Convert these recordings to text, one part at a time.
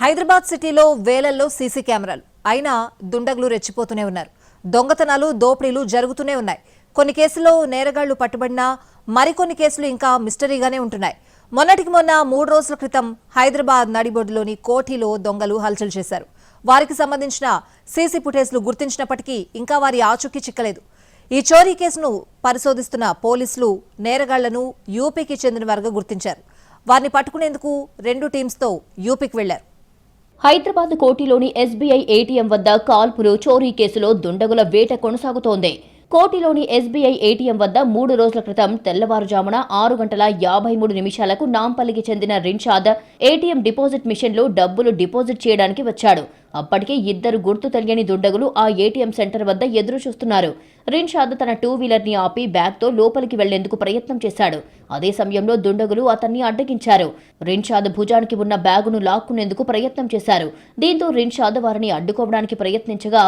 హైదరాబాద్ సిటీలో వేలల్లో సీసీ కెమెరాలు అయినా దుండగులు రెచ్చిపోతూనే ఉన్నారు. దొంగతనాలు, దోపిడీలు జరుగుతూనే ఉన్నాయి. కొన్ని కేసుల్లో నేరగాళ్లు పట్టుబడినా మరికొన్ని కేసులు ఇంకా మిస్టరీగానే ఉంటున్నాయి. మొన్నటికి మొన్న 3 రోజుల క్రితం హైదరాబాద్ నడిబొడ్డులోని కోఠీలో దొంగలు హల్చల్ చేశారు. వారికి సంబంధించిన సీసీ ఫుటేజ్లు గుర్తించినప్పటికీ ఇంకా వారి ఆచూకీ చిక్కలేదు. ఈ చోరీ కేసును పరిశోధిస్తున్న పోలీసులు నేరగాళ్లను యూపీకి చెందిన వారుగా గుర్తించారు. వారిని పట్టుకునేందుకు 2 టీమ్స్తో యూపీకి వెళ్లారు. హైదరాబాద్ కోటిలోని ఎస్బీఐ ఏటీఎం వద్ద కాల్పులు, చోరీ కేసులో దుండగుల వేట కొనసాగుతోంది. కోటిలోని ఎస్బీఐ ఏటీఎం వద్ద 3 రోజుల క్రితం తెల్లవారుజామున 6:53 నాంపల్లికి చెందిన రిన్షాద్ ఏటీఎం డిపాజిట్ మిషన్లో డబ్బులు డిపాజిట్ చేయడానికి వచ్చాడు. అప్పటికే 2 గుర్తు తెలియని దుండగులు ఆ ఏటీఎం సెంటర్ వద్ద ఎదురు చూస్తున్నారు. రిన్షాద్ తన 2-వీలర్ ని ఆపి బ్యాగ్తో లోపలికి వెళ్లేందుకు ప్రయత్నం చేశాడు. అదే సమయంలో దుండగులు అతన్ని అడ్డగించారు. రిన్షాద్ భుజానికి ఉన్న బ్యాగును లాక్కునేందుకు ప్రయత్నం చేశారు. దీంతో రిన్షాద్ వారిని అడ్డుకోవడానికి ప్రయత్నించగా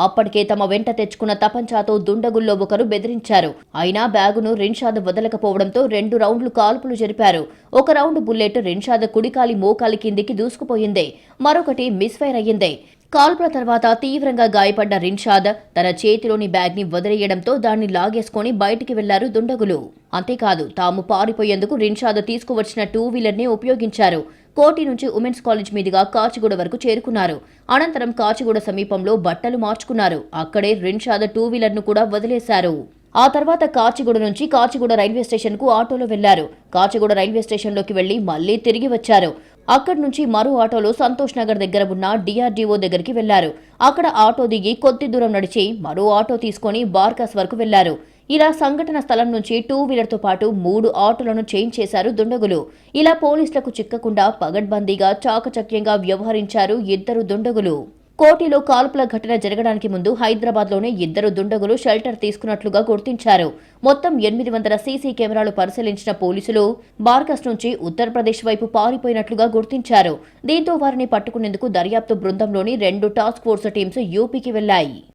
అప్పటికే తమ వెంట తెచ్చుకున్న తపంచాతో దుండగుల్లో ఒకరు బెదిరించారు. అయినా బ్యాగును రిన్షాద్ వదలకపోవడంతో 2 రౌండ్లు కాల్పులు జరిపారు. ఒక రౌండ్ బుల్లెట్ రిన్షాద్ కుడికాలి మోకాలి కిందికి దూసుకుపోయింది. మరొకటి మిస్ఫైర్ అయ్యింది. కాల్పుల తర్వాత తీవ్రంగా గాయపడ్డ రిన్షాద్ తన చేతిలోని బ్యాగ్ ని వదిలేయడంతో దాన్ని లాగేసుకుని బయటికి వెళ్లారు దుండగులు. అంతేకాదు, తాము పారిపోయేందుకు రిన్షాద్ తీసుకువచ్చిన 2-వీలర్ ని ఉపయోగించారు. కోటి నుంచి ఉమెన్స్ కాలేజ్ మీదుగా కాచిగూడ వరకు చేరుకున్నారు. అనంతరం కాచిగూడ సమీపంలో బట్టలు మార్చుకున్నారు. అక్కడే రిన్షాద్ 2-వీలర్ ను కూడా వదిలేశారు. ఆ తర్వాత కాచిగూడ నుంచి కాచిగూడ రైల్వే స్టేషన్ కు ఆటోలో వెళ్లారు. కాచిగూడ రైల్వే స్టేషన్లోకి వెళ్లి మళ్లీ తిరిగి వచ్చారు. అక్కడి నుంచి మరో ఆటోలో సంతోష్ నగర్ దగ్గర ఉన్న డిఆర్డీఓ దగ్గరికి వెళ్లారు. అక్కడ ఆటో దిగి కొద్ది దూరం నడిచి మరో ఆటో తీసుకుని బార్కాస్ వరకు వెళ్లారు. ఇలా సంఘటన స్థలం నుంచి 2-వీలర్తో పాటు 3 ఆటోలను చేంజ్ చేశారు దుండగులు. ఇలా పోలీసులకు చిక్కకుండా పగడ్బందీగా చాకచక్యంగా వ్యవహరించారు 2 దుండగులు. కోటిలో కాల్పుల ఘటన జరగడానికి ముందు హైదరాబాద్లోనే 2 దుండగులు షెల్టర్ తీసుకున్నట్లుగా గుర్తించారు. మొత్తం 800 సీసీ కెమెరాలు పరిశీలించిన పోలీసులు బార్కస్ నుంచి ఉత్తరప్రదేశ్ వైపు పారిపోయినట్లుగా గుర్తించారు. దీంతో వారిని పట్టుకునేందుకు దర్యాప్తు బృందంలోని 2 టాస్క్ ఫోర్స్ టీమ్స్ యూపీకి వెళ్లాయి.